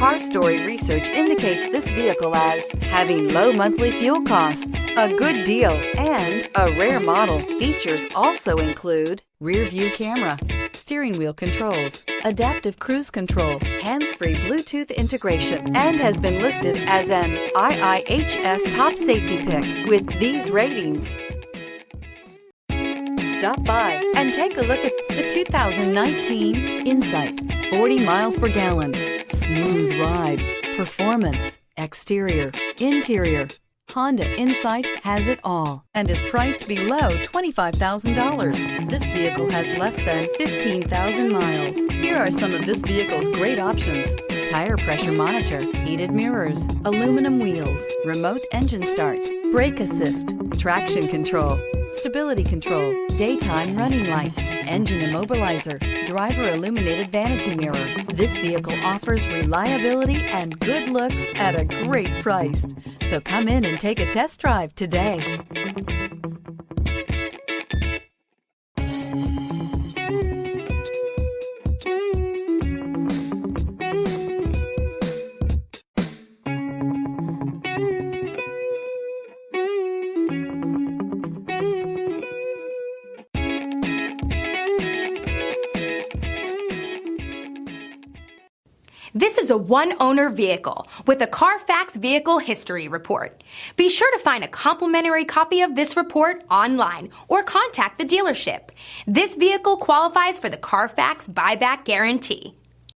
Car Story research indicates this vehicle as having low monthly fuel costs, a good deal, and a rare model. Features also include rear view camera, steering wheel controls, adaptive cruise control, hands-free Bluetooth integration, and has been listed as an IIHS top safety pick with these ratings. Stop by and take a look at the 2019 Insight. 40 miles per gallon, smooth ride, performance, exterior, interior. Honda Insight has it all and is priced below $25,000. This vehicle has less than 15,000 miles. Here are some of this vehicle's great options: tire pressure monitor, heated mirrors, aluminum wheels, remote engine start, brake assist, traction control, stability control, daytime running lights, engine immobilizer, driver illuminated vanity mirror. This vehicle offers reliability and good looks at a great price. So come in and take a test drive today. This is a one-owner vehicle with a Carfax Vehicle History Report. Be sure to find a complimentary copy of this report online or contact the dealership. This vehicle qualifies for the Carfax Buyback Guarantee.